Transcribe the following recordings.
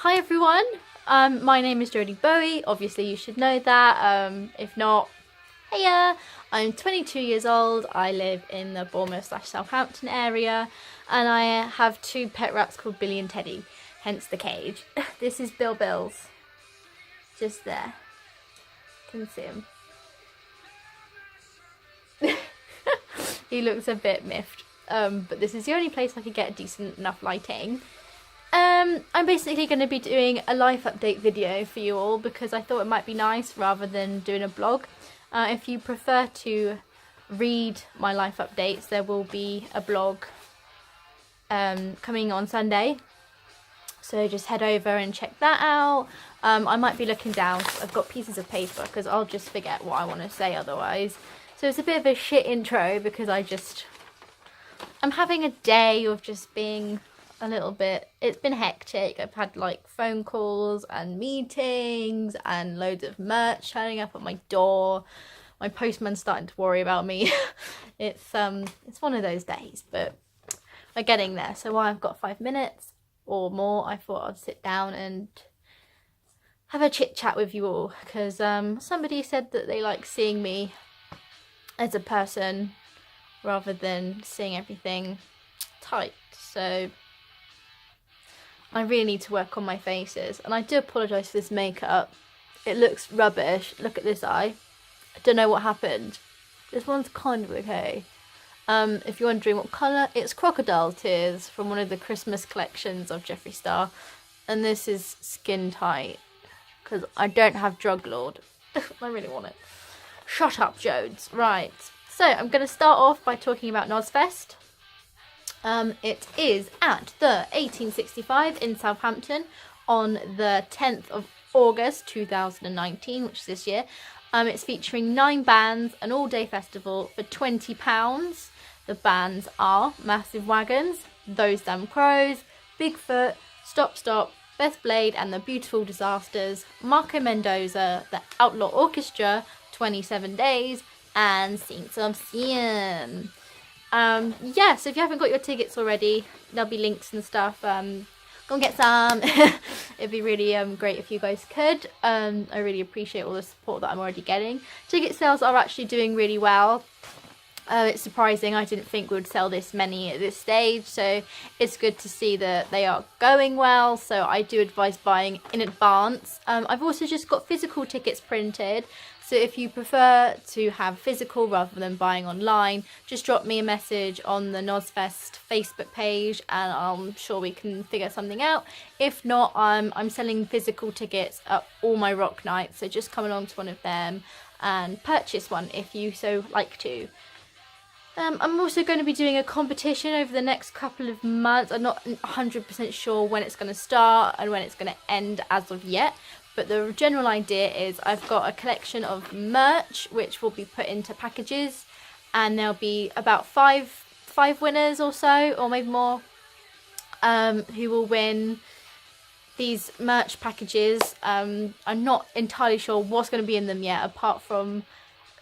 Hi everyone, my name is JodieBowie. Obviously you should know that. If not, hiya. I'm 22 years old. I live in the Bournemouth/Southampton area, and I have two pet rats called Billy and Teddy, hence the cage. This is Bills, just there. You can see him. He looks a bit miffed, but this is the only place I could get decent enough lighting. I'm basically going to be doing a life update video for you all because I thought it might be nice rather than doing a blog. If you prefer to read my life updates, there will be a blog coming on Sunday, so just head over and check that out. I might be looking down, I've got pieces of paper because I'll just forget what I want to say otherwise. So it's a bit of a shit intro because I'm having a day of just being a little bit, it's been hectic. I've had like phone calls and meetings and loads of merch turning up at my door. My postman's starting to worry about me. It's one of those days, but we're getting there. So while I've got 5 minutes or more, I thought I'd sit down and have a chit chat with you all because somebody said that they like seeing me as a person rather than seeing everything typed. So I really need to work on my faces, and I do apologise for this makeup. It looks rubbish. Look at this eye. I don't know what happened. This one's kind of okay. If you're wondering what colour, it's crocodile tears from one of the Christmas collections of Jeffree Star, and this is skin tight because I don't have drug lord. I really want it. Shut up, Jodes. Right, so I'm going to start off by talking about NozFest. It is at the 1865 in Southampton on the 10th of August 2019, which is this year. It's featuring 9 bands, an all-day festival for £20. The bands are Massive Wagons, Those Damn Crows, Bigfoot, Stop Stop, Beth Blade and the Beautiful Disasters, Marco Mendoza, the Outlaw Orchestra, 27 Days, and Saints of Sin. Yeah, so if you haven't got your tickets already, there'll be links and stuff. Go and get some. It'd be really great if you guys could. I really appreciate all the support that I'm already getting. Ticket sales are actually doing really well. It's surprising. I didn't think we would sell this many at this stage, so it's good to see that they are going well. So I do advise buying in advance. I've also just got physical tickets printed, so if you prefer to have physical rather than buying online, just drop me a message on the NozFest Facebook page and I'm sure we can figure something out. If not, I'm selling physical tickets at all my rock nights, so just come along to one of them and purchase one if you so like to. I'm also going to be doing a competition over the next couple of months. I'm not 100% sure when it's going to start and when it's going to end as of yet. But the general idea is I've got a collection of merch which will be put into packages, and there'll be about five winners or so, or maybe more, who will win these merch packages. I'm not entirely sure what's going to be in them yet, apart from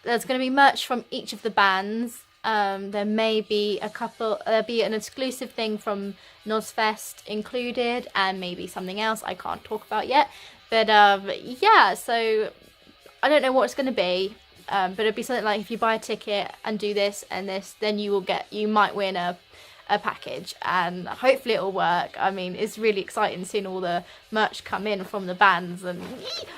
there's going to be merch from each of the bands. There may be there'll be an exclusive thing from NozFest included, and maybe something else I can't talk about yet. But yeah, so I don't know what it's going to be, but it'll be something like if you buy a ticket and do this and this, then you might win a package, and hopefully it'll work. I mean, it's really exciting seeing all the merch come in from the bands, and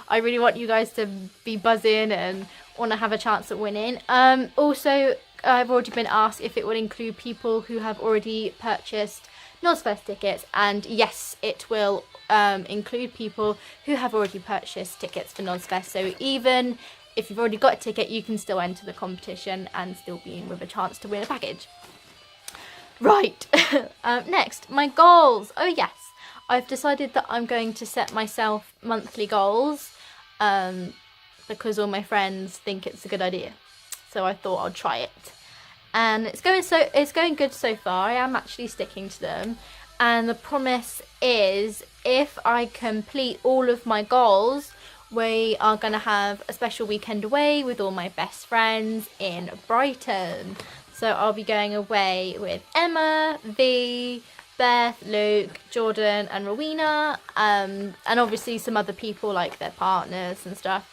I really want you guys to be buzzing and want to have a chance at winning. Also, I've already been asked if it would include people who have already purchased NozFest tickets, and yes, it will include people who have already purchased tickets for NozFest. So even if you've already got a ticket, you can still enter the competition and still be in with a chance to win a package. Right, next, my goals. Oh yes, I've decided that I'm going to set myself monthly goals because all my friends think it's a good idea. So I thought I'd try it. And it's going good so far. I am actually sticking to them. And the promise is if I complete all of my goals, we are going to have a special weekend away with all my best friends in Brighton. So I'll be going away with Emma, V, Beth, Luke, Jordan and Rowena, and obviously some other people like their partners and stuff.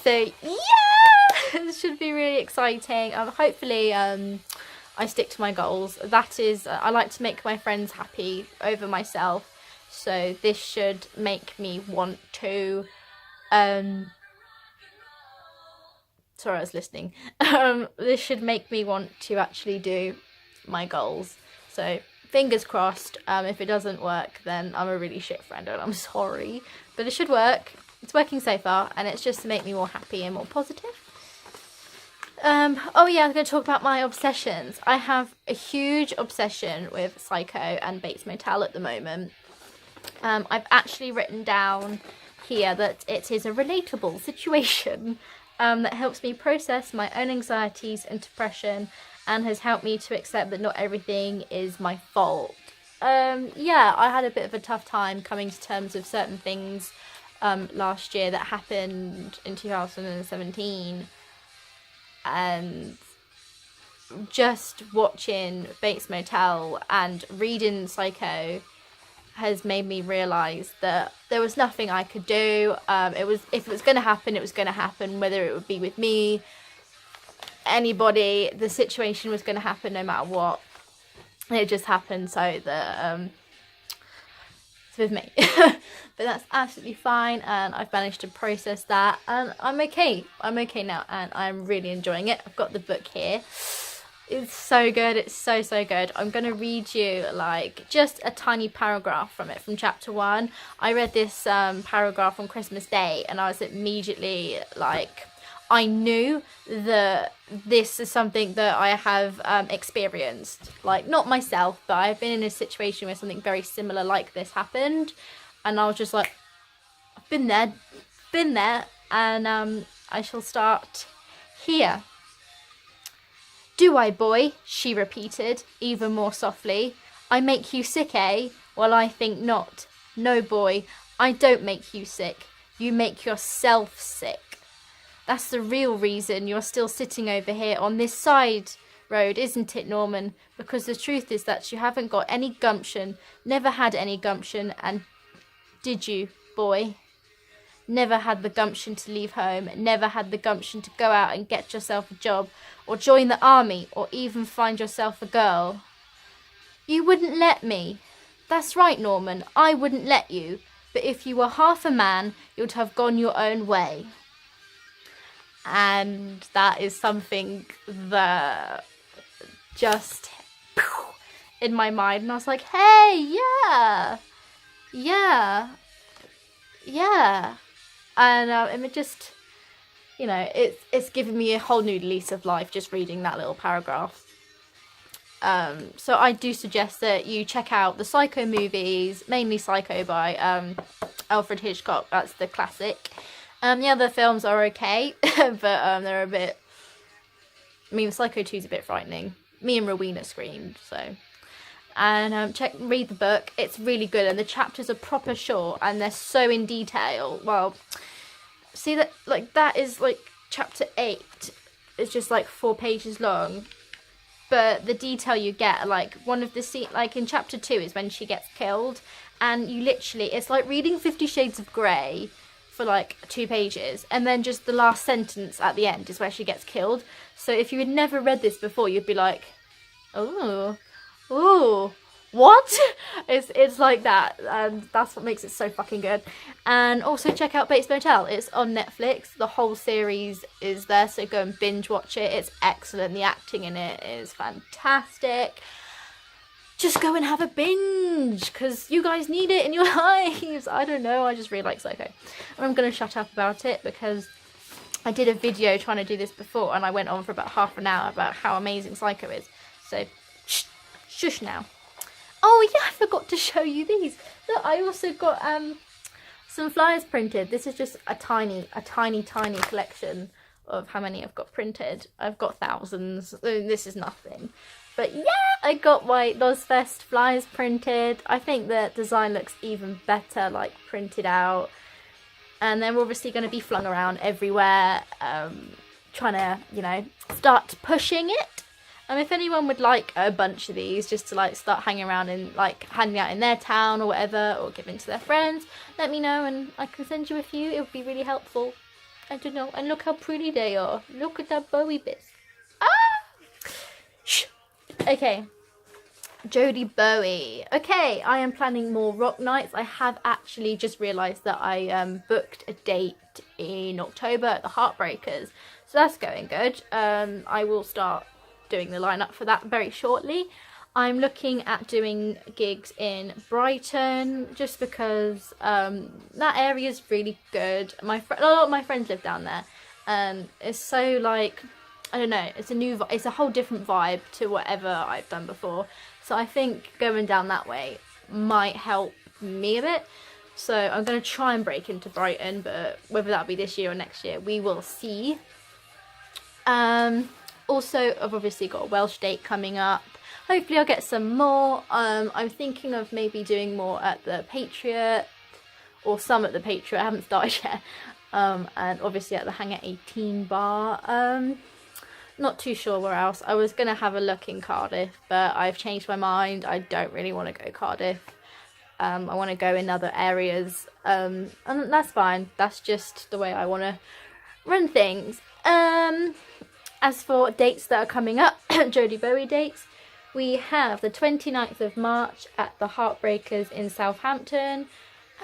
So yeah, this should be really exciting. Hopefully I stick to my goals. That is, I like to make my friends happy over myself. So this should make me want to, sorry, I was listening. This should make me want to actually do my goals. So fingers crossed. If it doesn't work, then I'm a really shit friend and I'm sorry. But it should work. It's working so far, and it's just to make me more happy and more positive. Oh yeah, I'm going to talk about my obsessions. I have a huge obsession with Psycho and Bates Motel at the moment. I've actually written down here that it is a relatable situation that helps me process my own anxieties and depression, and has helped me to accept that not everything is my fault. Yeah, I had a bit of a tough time coming to terms with certain things last year that happened in 2017, and just watching Bates Motel and reading Psycho has made me realise that there was nothing I could do. If it was going to happen, it was going to happen, whether it would be with me, anybody. The situation was going to happen no matter what. It just happened, so that it's with me. But that's absolutely fine, and I've managed to process that, and I'm okay. I'm okay now, and I'm really enjoying it. I've got the book here. It's so good. It's so good. I'm going to read you like just a tiny paragraph from it, from chapter 1. I read this paragraph on Christmas Day, and I was immediately like, I knew that this is something that I have experienced. Like, not myself, but I've been in a situation where something very similar like this happened. And I was just like, I've been there. And I shall start here. Do I, boy? She repeated, even more softly. I make you sick, eh? Well, I think not. No, boy, I don't make you sick. You make yourself sick. That's the real reason you're still sitting over here on this side road, isn't it, Norman? Because the truth is that you haven't got any gumption, never had any gumption, and did you, boy? Never had the gumption to leave home, never had the gumption to go out and get yourself a job, or join the army, or even find yourself a girl. You wouldn't let me. That's right, Norman, I wouldn't let you. But if you were half a man, you'd have gone your own way. And that is something that just in my mind, and I was like, hey, yeah. And it just, you know, it's given me a whole new lease of life just reading that little paragraph. So I do suggest that you check out the Psycho movies, mainly Psycho by Alfred Hitchcock. That's the classic. The other films are okay, but they're a bit, I mean, Psycho 2 is a bit frightening. Me and Rowena screamed, so. And read the book. It's really good, and the chapters are proper short, and they're so in detail. Well, see that, like, that is like chapter 8. It's just like 4 pages long, but the detail you get, like one of the scene, like in chapter 2 is when she gets killed, and you literally, it's like reading 50 Shades of Grey for like 2 pages, and then just the last sentence at the end is where she gets killed. So if you had never read this before, you'd be like, oh, what? It's like that, and that's what makes it so fucking good. And also check out Bates Motel. It's on Netflix. The whole series is there, so go and binge watch it. It's excellent. The acting in it is fantastic. Just go and have a binge, because you guys need it in your lives. I don't know, I just really like Psycho. And I'm going to shut up about it, because I did a video trying to do this before, and I went on for about half an hour about how amazing Psycho is. So, shush now. Oh yeah, I forgot to show you these. Look, I also got some flyers printed. This is just a tiny collection of how many I've got printed. I've got thousands. This is nothing. But yeah, I got my NozFest flyers printed. I think the design looks even better, like printed out. And they're obviously going to be flung around everywhere. Trying to, you know, start pushing it. If anyone would like a bunch of these just to like start hanging around and like handing out in their town or whatever, or giving to their friends, let me know and I can send you a few. It would be really helpful. I don't know. And look how pretty they are. Look at that Bowie bits. Ah! Shh. Okay. JodieBowie. Okay, I am planning more rock nights. I have actually just realised that I booked a date in October at the Heartbreakers. So that's going good. I will start doing the lineup for that very shortly. I'm looking at doing gigs in Brighton just because that area is really good. A lot of my friends live down there, and it's so like, I don't know, it's a whole different vibe to whatever I've done before. So I think going down that way might help me a bit. So I'm going to try and break into Brighton, but whether that'll be this year or next year, we will see. Also, I've obviously got a Welsh date coming up. Hopefully I'll get some more. I'm thinking of maybe doing more at the Patriot, or some at the Patriot. I haven't started yet. And obviously at the Hang at 18 bar. Not too sure where else. I was going to have a look in Cardiff, but I've changed my mind. I don't really want to go Cardiff. I want to go in other areas. And that's fine. That's just the way I want to run things. As for dates that are coming up, JodieBowie dates, we have the 29th of March at the Heartbreakers in Southampton.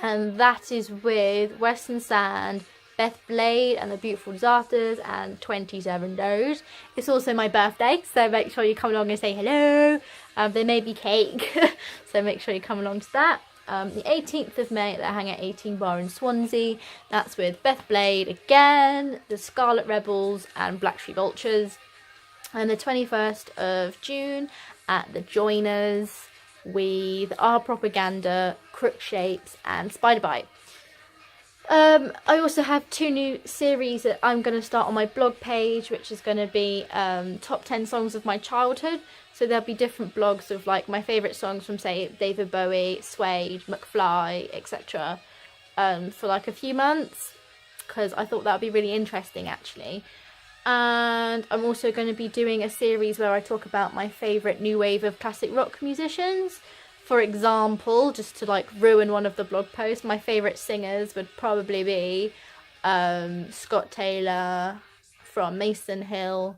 And that is with Western Sand, Beth Blade and the Beautiful Disasters, and 27 Does. It's also my birthday, so make sure you come along and say hello. There may be cake, so make sure you come along to that. The 18th of May at the Hang at 18 bar in Swansea. That's with Beth Blade again, the Scarlet Rebels and Black Street Vultures. And the 21st of June at the Joiners with Our Propaganda, Crook Shapes and Spider Bite. I also have 2 new series that I'm going to start on my blog page, which is going to be top 10 songs of my childhood. So there'll be different blogs of like my favourite songs from, say, David Bowie, Suede, McFly, etc. For like a few months, because I thought that would be really interesting actually. And I'm also going to be doing a series where I talk about my favourite new wave of classic rock musicians. For example, just to like ruin one of the blog posts, my favourite singers would probably be Scott Taylor from Mason Hill,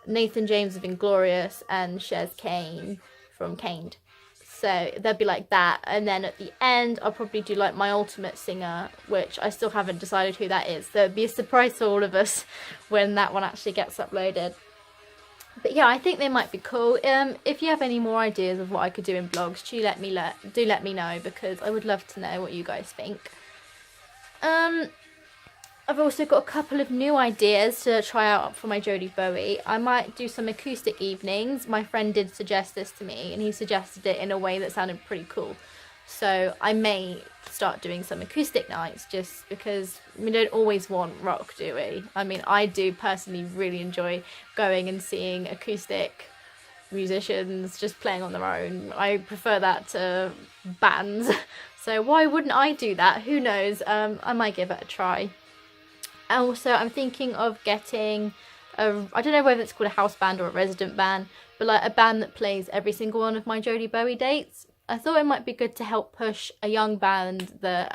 Nathan James of Inglorious, and Shez Kane from Caned. So they'll be like that. And then at the end, I'll probably do like my ultimate singer, which I still haven't decided who that is. So it'll be a surprise to all of us when that one actually gets uploaded. But yeah, I think they might be cool. If you have any more ideas of what I could do in blogs, do let me know, because I would love to know what you guys think. I've also got a couple of new ideas to try out for my JodieBowie. I might do some acoustic evenings. My friend did suggest this to me, and he suggested it in a way that sounded pretty cool. So I may start doing some acoustic nights, just because we don't always want rock, do we? I mean, I do personally really enjoy going and seeing acoustic musicians just playing on their own. I prefer that to bands. So why wouldn't I do that? Who knows? I might give it a try. Also, I'm thinking of getting I don't know whether it's called a house band or a resident band, but like a band that plays every single one of my JodieBowie dates. I thought it might be good to help push a young band that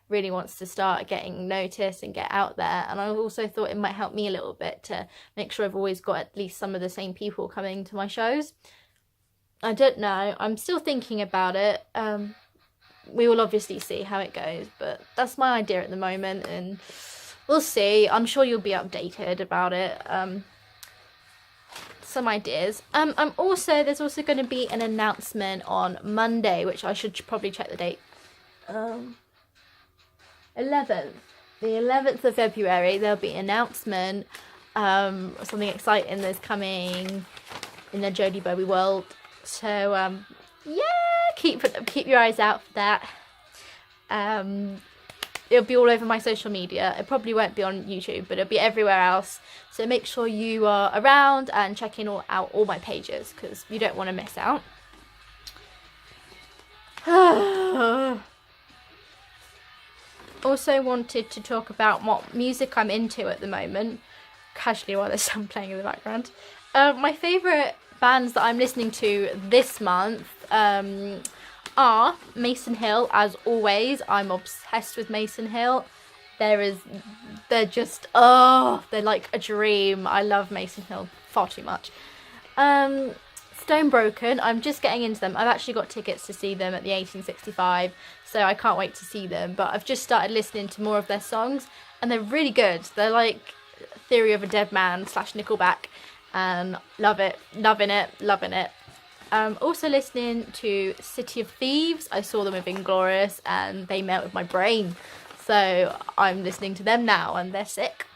really wants to start getting noticed and get out there. And I also thought it might help me a little bit to make sure I've always got at least some of the same people coming to my shows. I don't know. I'm still thinking about it. We will obviously see how it goes, but that's my idea at the moment, and we'll see. I'm sure you'll be updated about it. Some ideas. There's also going to be an announcement on Monday, which I should probably check the date. 11th. The 11th of February, there'll be an announcement. Something exciting that's coming in the JodieBowie world. So, yeah, keep your eyes out for that. It'll be all over my social media. It probably won't be on YouTube, but it'll be everywhere else. So make sure you are around and checking out all my pages, because you don't want to miss out. Also wanted to talk about what music I'm into at the moment, casually while there's some playing in the background. My favourite bands that I'm listening to this month are Mason Hill, as always. I'm obsessed with Mason Hill. They're just, oh, they're like a dream. I love Mason Hill far too much. Stone Broken, I'm just getting into them. I've actually got tickets to see them at the 1865, so I can't wait to see them. But I've just started listening to more of their songs, and they're really good. They're like Theory of a Dead Man / Nickelback, and love it, loving it, loving it. Also listening to City of Thieves. I saw them with Inglorious, and they melted my brain. So I'm listening to them now, and they're sick.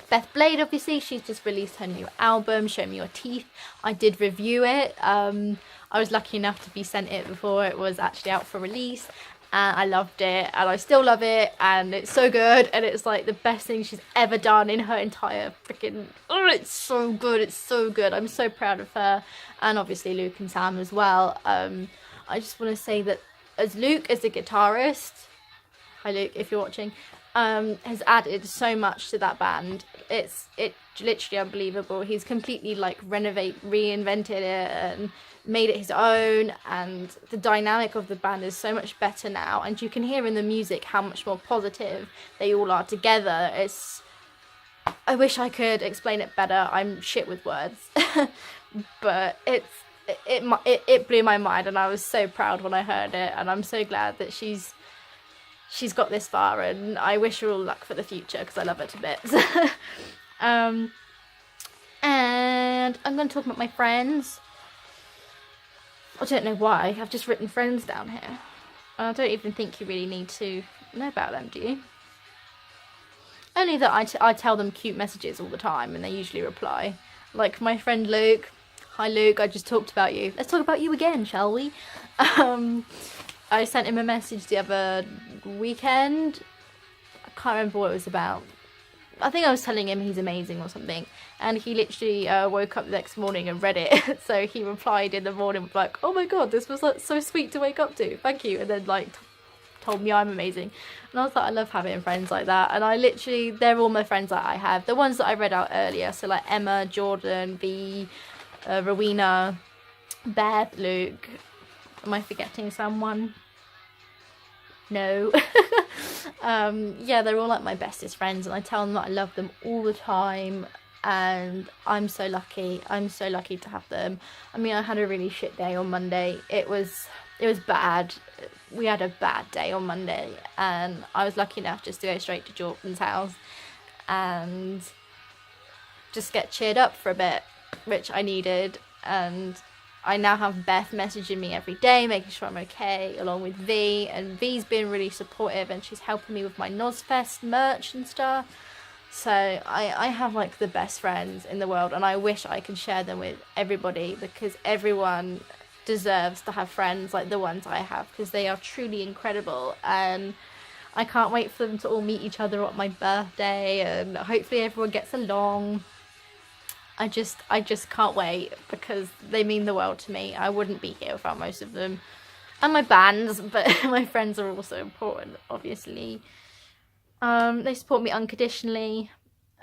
Beth Blade, obviously, she's just released her new album, Show Me Your Teeth. I did review it. I was lucky enough to be sent it before it was actually out for release. And I loved it, and I still love it, and it's so good, and it's like the best thing she's ever done in her entire freaking... Oh, it's so good, it's so good. I'm so proud of her, and obviously Luke and Sam as well. I just want to say that as Luke, as the guitarist... Hi Luke, if you're watching... has added so much to that band. It's literally unbelievable. He's completely like reinvented it and made it his own, and the dynamic of the band is so much better now, and you can hear in the music how much more positive they all are together. I wish I could explain it better. I'm shit with words. But it blew my mind, and I was so proud when I heard it, and I'm so glad that she's got this far, and I wish her all luck for the future because I love her to bits. And I'm going to talk about my friends. I don't know why, I've just written friends down here. I don't even think you really need to know about them, do you? Only that I tell them cute messages all the time, and they usually reply. Like my friend Luke. Hi Luke, I just talked about you. Let's talk about you again, shall we? I sent him a message the other weekend. I can't remember what it was about. I think I was telling him he's amazing or something. And he literally woke up the next morning and read it. So he replied in the morning like, oh my god, this was like, so sweet to wake up to. Thank you. And then like told me I'm amazing. And I was like, I love having friends like that. And I literally, they're all my friends that I have. The ones that I read out earlier. So like Emma, Jordan, V, Rowena, Beth, Luke. Am I forgetting someone? No. Yeah, they're all like my bestest friends, and I tell them that I love them all the time, and I'm so lucky. I'm so lucky to have them. I mean, I had a really shit day on Monday. It was bad. We had a bad day on Monday, and I was lucky enough just to go straight to Jordan's house and just get cheered up for a bit, which I needed. And I now have Beth messaging me every day, making sure I'm okay, along with V. And V's been really supportive, and she's helping me with my NozFest merch and stuff. So I have like the best friends in the world, and I wish I could share them with everybody, because everyone deserves to have friends like the ones I have, because they are truly incredible. And I can't wait for them to all meet each other on my birthday, and hopefully everyone gets along. I just can't wait, because they mean the world to me. I wouldn't be here without most of them. And my bands, but my friends are also important, obviously. They support me unconditionally.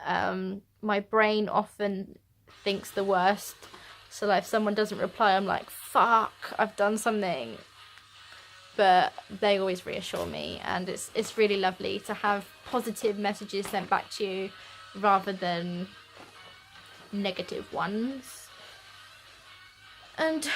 My brain often thinks the worst. So like if someone doesn't reply, I'm like, fuck, I've done something. But they always reassure me, and it's really lovely to have positive messages sent back to you rather than negative ones. And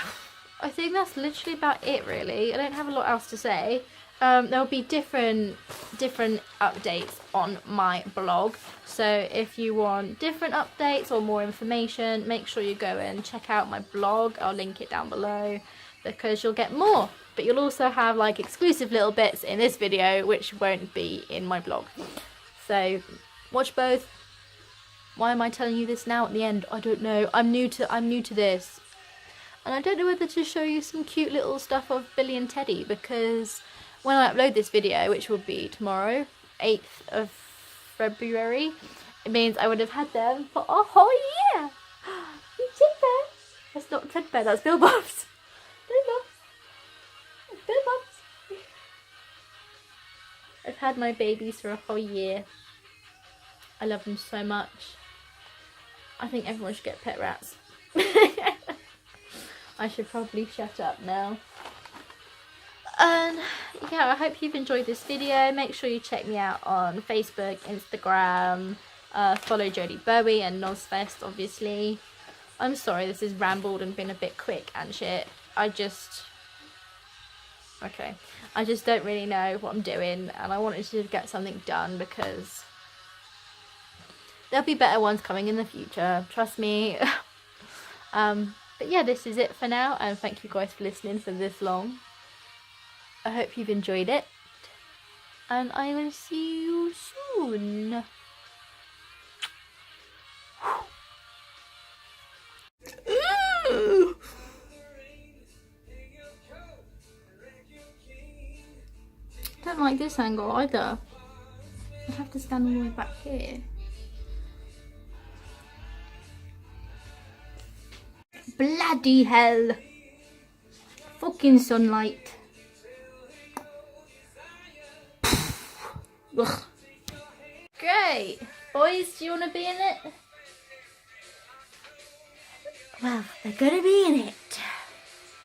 I think that's literally about it, really. I don't have a lot else to say. There'll be different updates on my blog, so if you want different updates or more information, make sure you go and check out my blog. I'll link it down below, because you'll get more, but you'll also have like exclusive little bits in this video which won't be in my blog. So watch both. Why am I telling you this now at the end? I don't know. I'm new to this, and I don't know whether to show you some cute little stuff of Billy and Teddy, because when I upload this video, which will be tomorrow, 8th of February, it means I would have had them for a whole year. You Tidbear. That's not Tidbear, that's Bill Bobs. Bill Bobs. Bill Bobs. I've had my babies for a whole year. I love them so much. I think everyone should get pet rats. I should probably shut up now. And yeah, I hope you've enjoyed this video. Make sure you check me out on Facebook, Instagram, follow JodieBowie and NozFest, obviously. I'm sorry this has rambled and been a bit quick and shit. I just don't really know what I'm doing, and I wanted to get something done because there'll be better ones coming in the future, trust me. But yeah, this is it for now, and thank you guys for listening for this long. I hope you've enjoyed it, and I will see you soon. Don't like this angle either. I have to stand all the way back here. Bloody hell. Fucking sunlight. Ugh. Great. Boys, do you want to be in it? Well, they're gonna be in it.